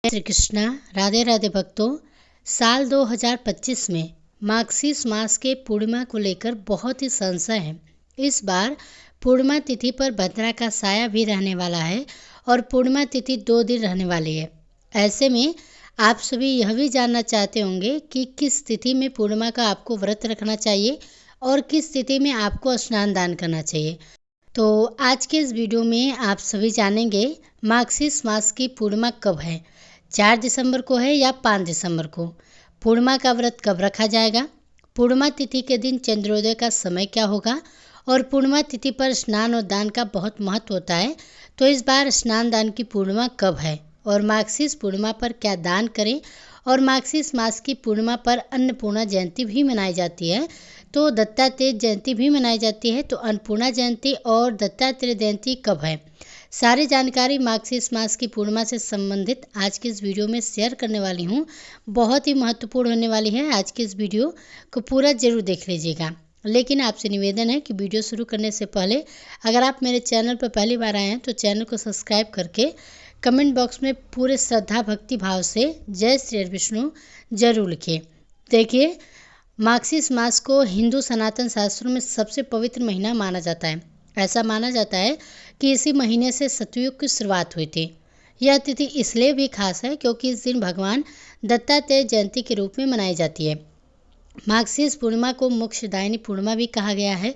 श्री कृष्णा। राधे राधे भक्तों। साल 2025 में मार्गशीर्ष मास के पूर्णिमा को लेकर बहुत ही संशय है। इस बार पूर्णिमा तिथि पर भद्रा का साया भी रहने वाला है और पूर्णिमा तिथि 2 दिन रहने वाली है। ऐसे में आप सभी यह भी जानना चाहते होंगे कि किस तिथि में पूर्णिमा का आपको व्रत रखना चाहिए और किस तिथि में आपको स्नान दान करना चाहिए। तो आज के इस वीडियो में आप सभी जानेंगे मार्गशीर्ष मास की पूर्णिमा कब है, 4 दिसंबर को है या 5 दिसंबर को। पूर्णिमा का व्रत कब रखा जाएगा, पूर्णिमा तिथि के दिन चंद्रोदय का समय क्या होगा और पूर्णिमा तिथि पर स्नान और दान का बहुत महत्व होता है। तो इस बार स्नान दान की पूर्णिमा कब है और मार्गशीर्ष पूर्णिमा पर क्या दान करें। और मार्गशीर्ष मास की पूर्णिमा पर अन्नपूर्णा जयंती भी मनाई जाती है, तो दत्तात्रेय जयंती भी मनाई जाती है। तो अन्नपूर्णा जयंती और दत्तात्रेय जयंती कब है, सारी जानकारी मार्गशीर्ष मास की पूर्णिमा से संबंधित आज के इस वीडियो में शेयर करने वाली हूँ। बहुत ही महत्वपूर्ण होने वाली है। आज के इस वीडियो को पूरा जरूर देख लीजिएगा। लेकिन आपसे निवेदन है कि वीडियो शुरू करने से पहले अगर आप मेरे चैनल पर पहली बार आए हैं तो चैनल को सब्सक्राइब करके कमेंट बॉक्स में पूरे श्रद्धा भक्ति भाव से जय श्री विष्णु जरूर लिखिए। देखिए, मार्गशीर्ष मास को हिंदू सनातन शास्त्रों में सबसे पवित्र महीना माना जाता है। ऐसा माना जाता है कि इसी महीने से सतयुग की शुरुआत हुई थी। यह तिथि इसलिए भी खास है क्योंकि इस दिन भगवान दत्तात्रेय जयंती के रूप में मनाई जाती है। मार्गशीर्ष पूर्णिमा को मोक्षदायिनी पूर्णिमा भी कहा गया है।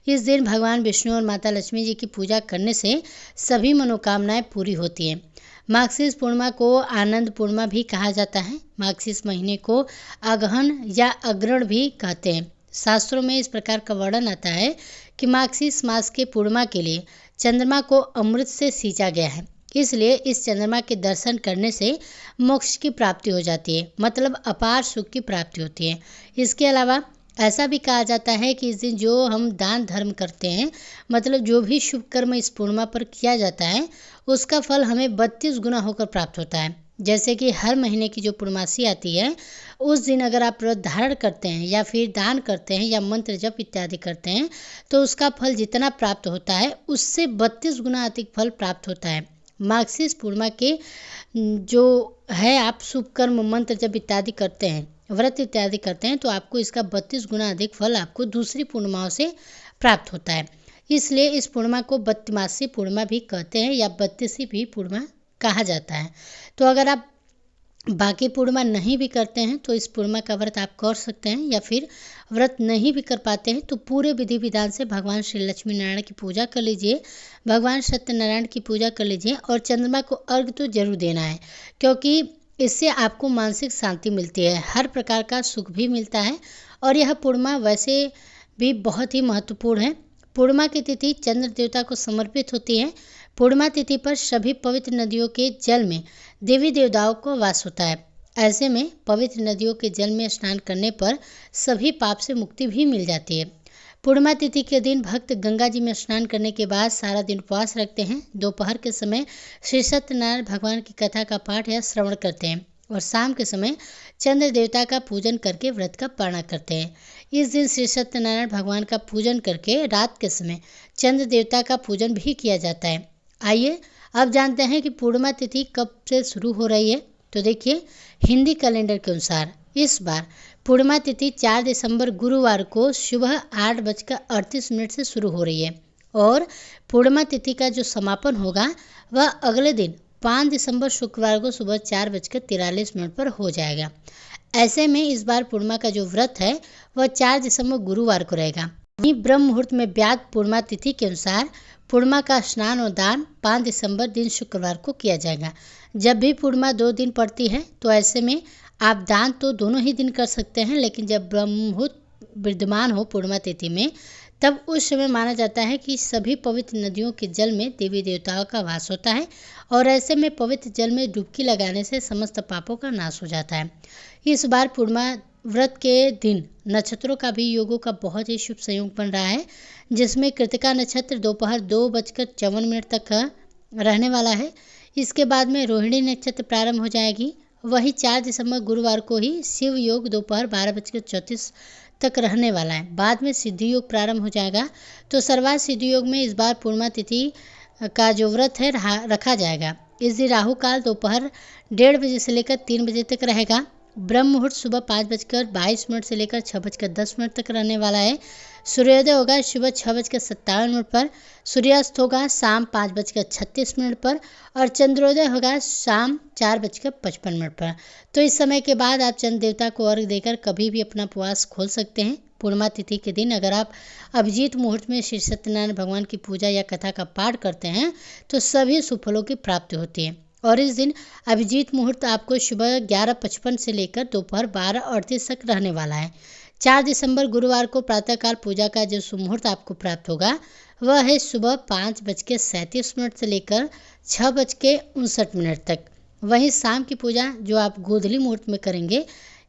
इस दिन भगवान विष्णु और माता लक्ष्मी जी की पूजा करने से सभी मनोकामनाएं पूरी होती हैं। मार्गशीर्ष पूर्णिमा को आनंद पूर्णिमा भी कहा जाता है। मार्गशीर्ष महीने को अगहन या अग्रहण भी कहते हैं। शास्त्रों में इस प्रकार का वर्णन आता है कि मार्गशीर्ष मास के पूर्णिमा के लिए चंद्रमा को अमृत से सींचा गया है, इसलिए इस चंद्रमा के दर्शन करने से मोक्ष की प्राप्ति हो जाती है, मतलब अपार सुख की प्राप्ति होती है। इसके अलावा ऐसा भी कहा जाता है कि इस दिन जो हम दान धर्म करते हैं, मतलब जो भी शुभ कर्म इस पूर्णिमा पर किया जाता है, उसका फल हमें 32 गुना होकर प्राप्त होता है। जैसे कि हर महीने की जो पूर्णमासी आती है, उस दिन अगर आप व्रत धारण करते हैं या फिर दान करते हैं या मंत्र जप इत्यादि करते हैं, तो उसका फल जितना प्राप्त होता है उससे 32 गुना अधिक फल प्राप्त होता है। मार्गशीर्ष पूर्णिमा के जो है आप शुभ कर्म मंत्र जप इत्यादि करते हैं, व्रत इत्यादि करते हैं, तो आपको इसका 32 गुना अधिक फल आपको दूसरी पूर्णिमाओं से प्राप्त होता है। इसलिए इस पूर्णिमा को 32मासी पूर्णिमा भी कहते हैं या 32वीं भी पूर्णिमा कहा जाता है। तो अगर आप बाकी पूर्णिमा नहीं भी करते हैं तो इस पूर्णिमा का व्रत आप कर सकते हैं, या फिर व्रत नहीं भी कर पाते हैं तो पूरे विधि विधान से भगवान श्री लक्ष्मी नारायण की पूजा कर लीजिए, भगवान सत्यनारायण की पूजा कर लीजिए और चंद्रमा को अर्घ तो जरूर देना है, क्योंकि इससे आपको मानसिक शांति मिलती है, हर प्रकार का सुख भी मिलता है। और यह पूर्णिमा वैसे भी बहुत ही महत्वपूर्ण है। पूर्णिमा की तिथि चंद्र देवता को समर्पित होती है। पूर्णिमा तिथि पर सभी पवित्र नदियों के जल में देवी देवताओं को वास होता है। ऐसे में पवित्र नदियों के जल में स्नान करने पर सभी पाप से मुक्ति भी मिल जाती है। पूर्णिमा तिथि के दिन भक्त गंगा जी में स्नान करने के बाद सारा दिन उपवास रखते हैं। दोपहर के समय श्री सत्यनारायण भगवान की कथा का पाठ या श्रवण करते हैं और शाम के समय चंद्र देवता का पूजन करके व्रत का पारण करते हैं। इस दिन श्री सत्यनारायण भगवान का पूजन करके रात के समय चंद्र देवता का पूजन भी किया जाता है। आइए अब जानते हैं कि पूर्णिमा तिथि कब से शुरू हो रही है। तो देखिए, हिंदी कैलेंडर के अनुसार इस बार पूर्णिमा तिथि 4 दिसंबर गुरुवार को सुबह 8:38 से शुरू हो रही है और पूर्णिमा तिथि का जो समापन होगा वह अगले दिन 5 दिसंबर शुक्रवार को सुबह 4:43 पर हो जाएगा। ऐसे में इस बार पूर्णिमा का जो व्रत है वह 4 दिसंबर गुरुवार को रहेगा। वहीं ब्रह्म मुहूर्त में ब्यात पूर्णिमा तिथि के अनुसार पूर्णिमा का स्नान और दान 5 दिसंबर दिन शुक्रवार को किया जाएगा। जब भी पूर्णिमा 2 दिन पड़ती है तो ऐसे में आप दान तो दोनों ही दिन कर सकते हैं, लेकिन जब ब्रह्म मुहूर्त विद्यमान हो पूर्णिमा तिथि में, तब उस समय माना जाता है कि सभी पवित्र नदियों के जल में देवी देवताओं का वास होता है और ऐसे में पवित्र जल में डुबकी लगाने से समस्त पापों का नाश हो जाता है। इस बार पूर्णिमा व्रत के दिन नक्षत्रों का भी योगों का बहुत ही शुभ संयोग बन रहा है, जिसमें कृतिका नक्षत्र दोपहर 2:54 तक रहने वाला है। इसके बाद में रोहिणी नक्षत्र प्रारंभ हो जाएगी। वही 4 दिसंबर गुरुवार को ही शिव योग दोपहर 12:34 तक रहने वाला है। बाद में सिद्धि योग प्रारंभ हो जाएगा। तो सर्वार्थ सिद्धि योग में इस बार पूर्णिमा तिथि का जो व्रत है रखा जाएगा। इस दिन राहु काल दोपहर 1:30 बजे से लेकर 3 बजे तक रहेगा। ब्रह्म मुहूर्त सुबह 5:22 से लेकर 6:10 तक रहने वाला है। सूर्योदय होगा सुबह 6:57 पर, सूर्यास्त होगा शाम 5:36 पर और चंद्रोदय होगा शाम 4:55 पर। तो इस समय के बाद आप चंद्र देवता को अर्घ्य देकर कभी भी अपना उपवास खोल सकते हैं। पूर्णिमा तिथि के दिन अगर आप अभिजीत मुहूर्त में श्री सत्यनारायण भगवान की पूजा या कथा का पाठ करते हैं तो सभी सुफलों की प्राप्ति होती है। और इस दिन अभिजीत मुहूर्त आपको सुबह 11:55 से लेकर दोपहर 12:38 तक रहने वाला है। 4 दिसंबर गुरुवार को प्रातःकाल पूजा का जो सुमुहूर्त आपको प्राप्त होगा वह है सुबह 5:37 से लेकर 6:59 तक। वहीं शाम की पूजा जो आप गोधूली मुहूर्त में करेंगे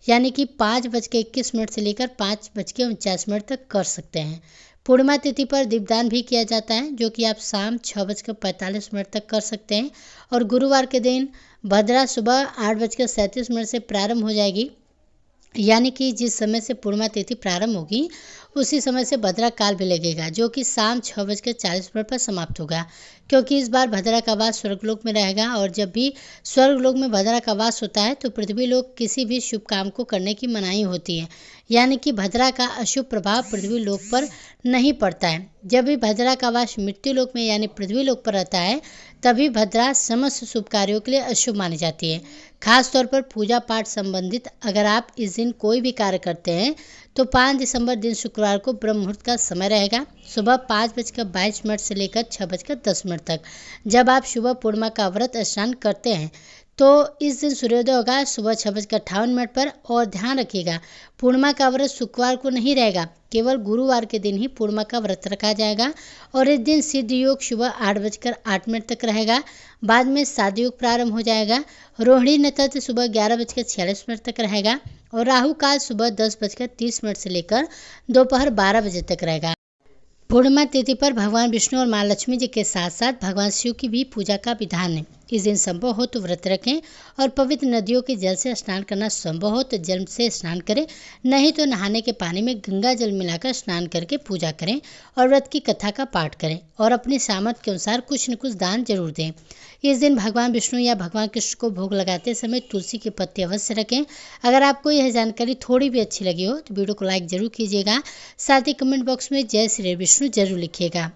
यानी कि 5:21 से लेकर 5:49 तक कर सकते हैं। पूर्णिमा तिथि पर दीपदान भी किया जाता है जो कि आप शाम 6:45 तक कर सकते हैं। और गुरुवार के दिन भद्रा सुबह 8:37 से प्रारंभ हो जाएगी, यानी कि जिस समय से पूर्णिमा तिथि प्रारंभ होगी उसी समय से भद्रा काल भी लगेगा जो कि शाम 6:40 पर समाप्त होगा, क्योंकि इस बार भद्रा का वास स्वर्गलोक में रहेगा। और जब भी स्वर्गलोक में भद्रा का वास होता है तो पृथ्वी लोक किसी भी शुभ काम को करने की मनाही होती है, यानी कि भद्रा का अशुभ प्रभाव पृथ्वी लोक पर नहीं पड़ता है। जब भी भद्रा का वास मृत्यु लोक में यानी पृथ्वी लोक पर रहता है तभी भद्रा समस्त शुभ कार्यों के लिए अशुभ मानी जाती है। खास तौर पर पूजा पाठ संबंधित अगर आप इस दिन कोई भी कार्य करते हैं तो 5 दिसंबर दिन शुक्रवार को ब्रह्म मुहूर्त का समय रहेगा सुबह 5:22 से लेकर 6:10 तक। जब आप सुबह पूर्णिमा का व्रत स्नान करते हैं तो इस दिन सूर्योदय होगा सुबह 6:58 पर। और ध्यान रखिएगा पूर्णिमा का व्रत शुक्रवार को नहीं रहेगा, केवल गुरुवार के दिन ही पूर्णिमा का व्रत रखा जाएगा। और इस दिन सिद्ध योग सुबह 8:08 तक रहेगा, बाद में साध योग प्रारंभ हो जाएगा। रोहिणी नक्षत्र सुबह 11:46 तक रहेगा और राहु काल सुबह 10:30 से लेकर दोपहर 12 बजे तक रहेगा। पूर्णिमा तिथि पर भगवान विष्णु और माँ लक्ष्मी जी के साथ साथ भगवान शिव की भी पूजा का विधान है। इस दिन संभव हो तो व्रत रखें और पवित्र नदियों के जल से स्नान करना संभव हो तो जल से स्नान करें, नहीं तो नहाने के पानी में गंगा जल मिलाकर स्नान करके पूजा करें और व्रत की कथा का पाठ करें और अपनी सामर्थ्य के अनुसार कुछ न कुछ दान जरूर दें। इस दिन भगवान विष्णु या भगवान कृष्ण को भोग लगाते समय तुलसी के पत्ते अवश्य रखें। अगर आपको यह जानकारी थोड़ी भी अच्छी लगी हो तो वीडियो को लाइक जरूर कीजिएगा, साथ ही कमेंट बॉक्स में जय श्री विष्णु जरूर लिखिएगा।